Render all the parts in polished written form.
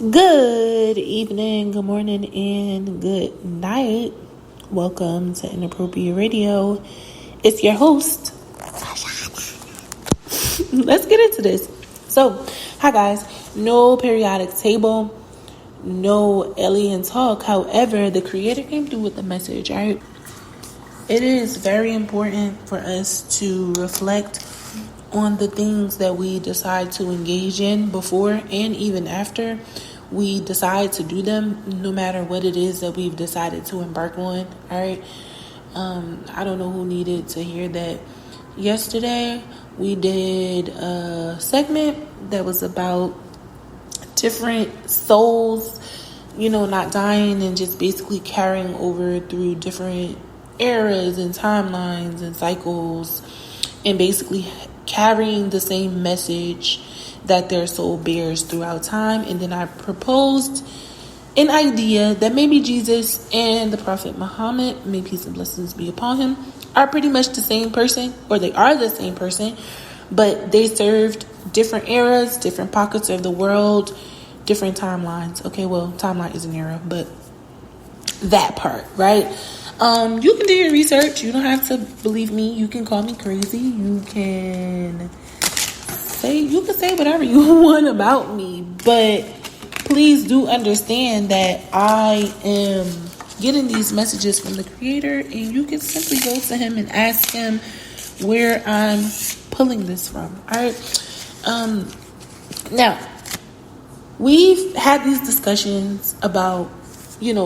Good evening, good morning, and good night. Welcome to Inappropriate Radio. It's your host. Let's get into this. So, hi guys. No periodic table, no alien talk. However, the creator came through with the message, right? It is very important for us to reflect on the things that we decide to engage in before and even after we decide to do them, no matter what it is that we've decided to embark on. All right. I don't know who needed to hear that. Yesterday, we did a segment that was about different souls, not dying and just basically carrying over through different eras and timelines and cycles, and basically carrying the same message that their soul bears throughout time. And then I proposed an idea that maybe Jesus and the Prophet Muhammad, may peace and blessings be upon him, are pretty much the same person, or they are the same person, but they served different eras, different pockets of the world, different timelines. Okay, well, timeline is an era, but that part, right? You can do your research. You don't have to believe me. You can call me crazy. You can say whatever you want about me, but please do understand that I am getting these messages from the creator, and you can simply go to him and ask him where I'm pulling this from. All right. Now, we've had these discussions about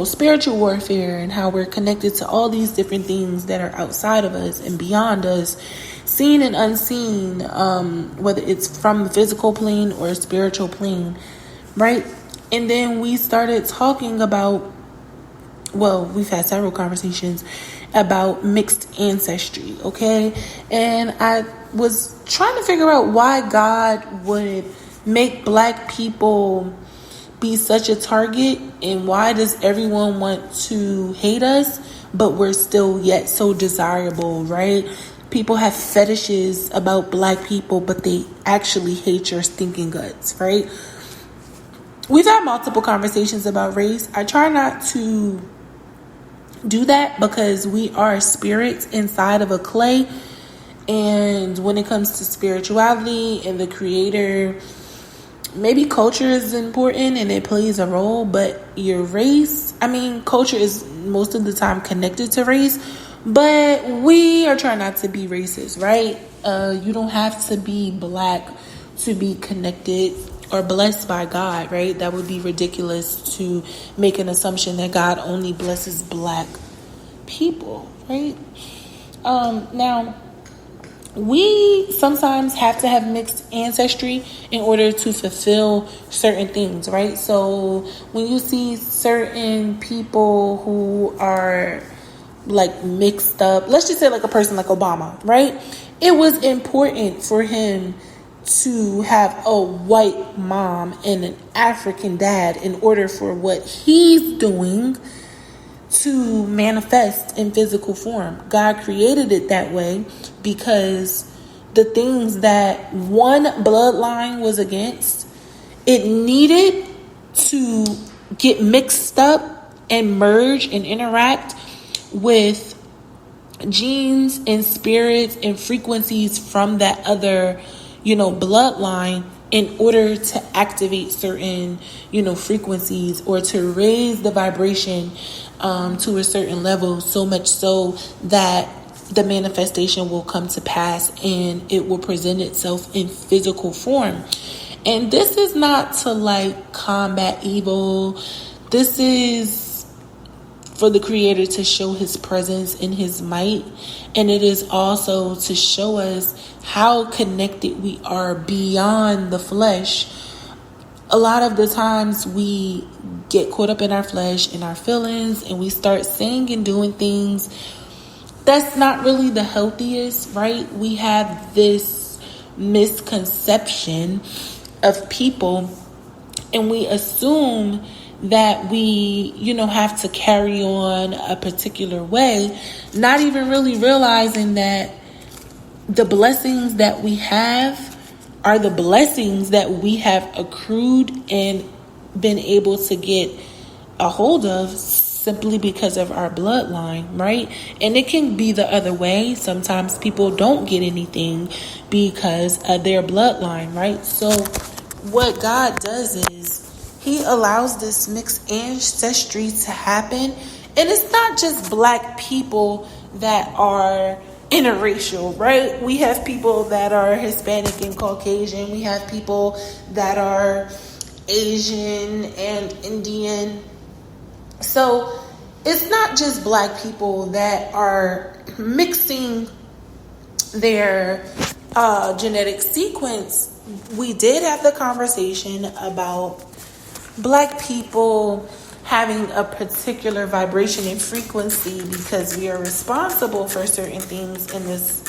spiritual warfare and how we're connected to all these different things that are outside of us and beyond us, seen and unseen, whether it's from the physical plane or a spiritual plane, right? And then we started talking about, we've had several conversations about mixed ancestry, okay? And I was trying to figure out why God would make Black people be such a target, and why does everyone want to hate us, but we're still yet so desirable, right? People have fetishes about Black people, but they actually hate your stinking guts, right? We've had multiple conversations about race. I try not to do that because we are spirits inside of a clay, and when it comes to spirituality and the creator, maybe culture is important and it plays a role, but your race, culture is most of the time connected to race, but we are trying not to be racist, right? You don't have to be Black to be connected or blessed by God, right? That would be ridiculous to make an assumption that God only blesses Black people, right? Now, we sometimes have to have mixed ancestry in order to fulfill certain things, right? So when you see certain people who are like mixed up, let's just say like a person like Obama, right? It was important for him to have a white mom and an African dad in order for what he's doing to manifest in physical form. God created it that way because the things that one bloodline was against, it needed to get mixed up and merge and interact with genes and spirits and frequencies from that other, bloodline in order to activate certain, frequencies, or to raise the vibration to a certain level, so much so that the manifestation will come to pass and it will present itself in physical form. And this is not to combat evil. This is for the creator to show his presence and his might. And it is also to show us how connected we are beyond the flesh. A lot of the times we get caught up in our flesh and our feelings, and we start saying and doing things that's not really the healthiest, right? We have this misconception of people, and we assume that we, have to carry on a particular way, not even really realizing that the blessings that we have are the blessings that we have accrued and been able to get a hold of simply because of our bloodline, right? And it can be the other way. Sometimes people don't get anything because of their bloodline, right? So what God does is he allows this mixed ancestry to happen. And it's not just black people that are interracial, right? We have people that are Hispanic and Caucasian. We have people that are Asian and Indian. So it's not just black people that are mixing their genetic sequence. We did have the conversation about black people having a particular vibration and frequency because we are responsible for certain things in this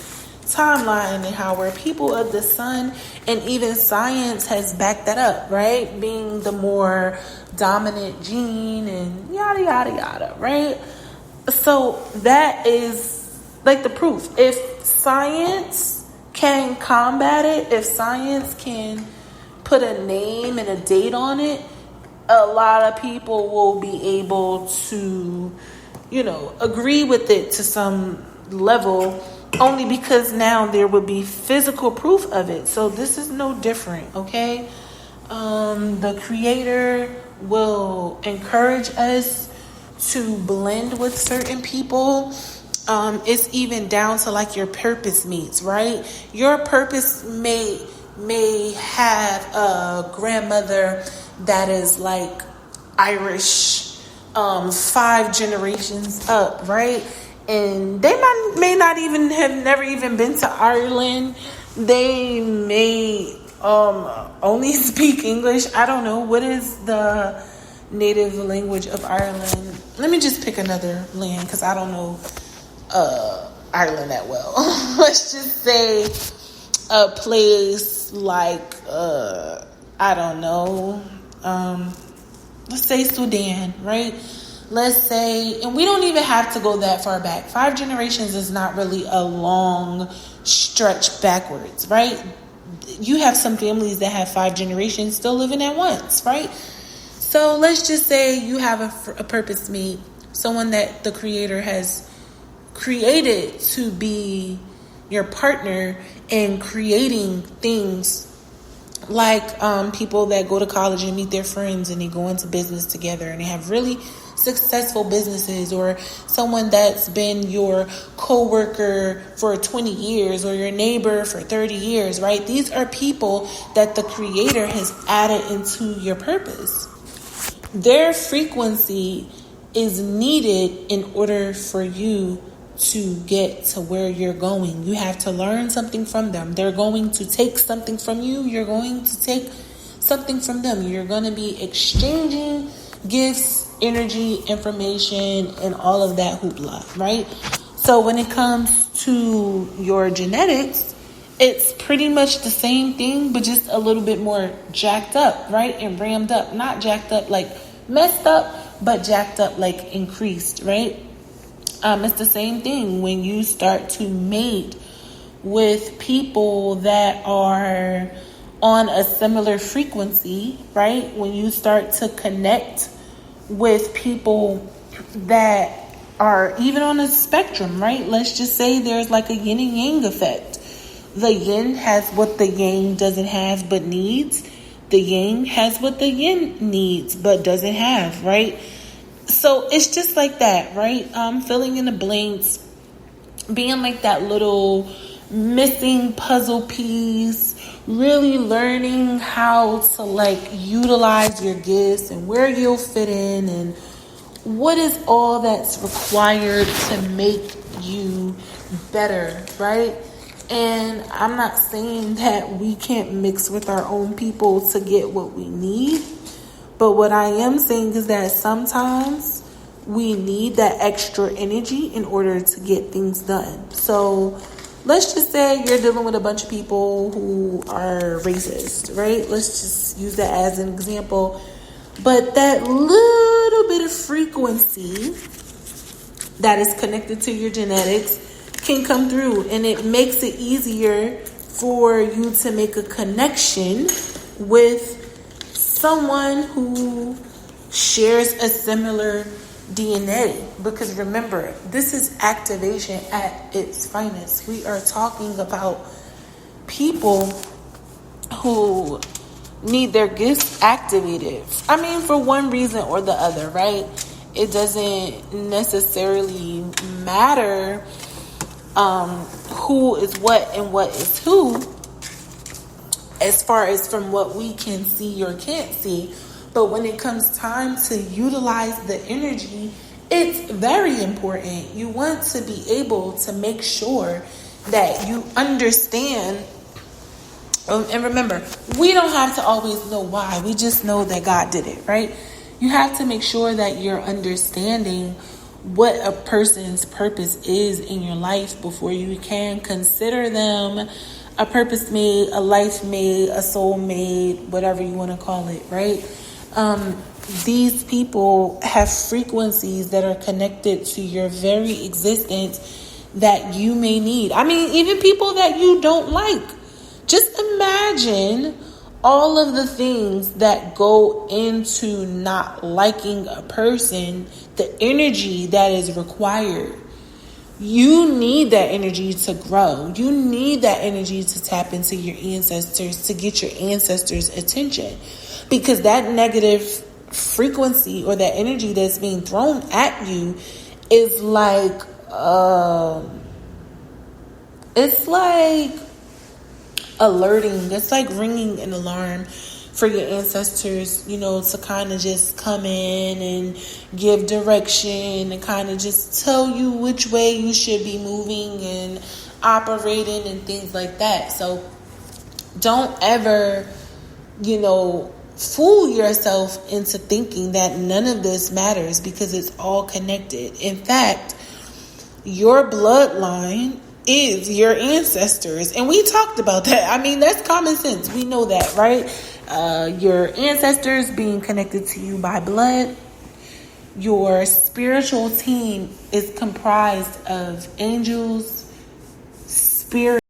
timeline, and how we're people of the sun, and even science has backed that up, right? Being the more dominant gene and yada yada yada, right? So that is like the proof. If science can combat it, if science can put a name and a date on it, a lot of people will be able to, agree with it to some level, only because now there would be physical proof of it. So this is no different, okay? The Creator will encourage us to blend with certain people. It's even down to like your purpose meets, right? Your purpose may have a grandmother that is like Irish, 5 generations up, right? And they may not even have never even been to Ireland. They may only speak English. I don't know. What is the native language of Ireland? Let me just pick another land because I don't know Ireland that well. Let's just say a place like I don't know, let's say Sudan, right? Let's say, and we don't even have to go that far back. 5 generations is not really a long stretch backwards, right? You have some families that have 5 generations still living at once, right? So let's just say you have a purpose mate, someone that the Creator has created to be your partner in creating things, like people that go to college and meet their friends and they go into business together and they have really successful businesses, or someone that's been your co-worker for 20 years or your neighbor for 30 years, right? These are people that the Creator has added into your purpose. Their frequency is needed in order for you to get to where you're going. You have to learn something from them. They're going to take something from you. You're going to take something from them. You're going to be exchanging gifts, energy, information, and all of that hoopla, right? So when it comes to your genetics, it's pretty much the same thing, but just a little bit more jacked up, right? And rammed up. Not jacked up like messed up, but jacked up like increased, right? It's the same thing when you start to mate with people that are on a similar frequency, right? When you start to connect with people that are even on a spectrum, right? Let's just say there's like a yin and yang effect. The yin has what the yang doesn't have but needs. The yang has what the yin needs but doesn't have, right? So it's just like that, right? Filling in the blanks, being like that little missing puzzle piece, really learning how to like utilize your gifts and where you'll fit in and what is all that's required to make you better, right? And I'm not saying that we can't mix with our own people to get what we need. But what I am saying is that sometimes we need that extra energy in order to get things done. So let's just say you're dealing with a bunch of people who are racist, right? Let's just use that as an example. But that little bit of frequency that is connected to your genetics can come through, and it makes it easier for you to make a connection with someone who shares a similar DNA. Because remember, this is activation at its finest. We are talking about people who need their gifts activated. I mean, for one reason or the other, right? It doesn't necessarily matter who is what and what is who, as far as from what we can see or can't see. But when it comes time to utilize the energy, it's very important. You want to be able to make sure that you understand. And remember, we don't have to always know why. We just know that God did it, right? You have to make sure that you're understanding what a person's purpose is in your life before you can consider them a purpose made, a life made, a soul made, whatever you want to call it, right? These people have frequencies that are connected to your very existence that you may need. I mean, even people that you don't like. Just imagine all of the things that go into not liking a person, the energy that is required. You need that energy to grow. You need that energy to tap into your ancestors, to get your ancestors' attention. Because that negative frequency or that energy that's being thrown at you is like, it's like alerting. It's like ringing an alarm for your ancestors, to kind of just come in and give direction and kind of just tell you which way you should be moving and operating and things like that. So don't ever, fool yourself into thinking that none of this matters, because it's all connected. In fact, your bloodline is your ancestors. And we talked about that. I mean, that's common sense. We know that, right? Your ancestors being connected to you by blood. Your spiritual team is comprised of angels, spirits,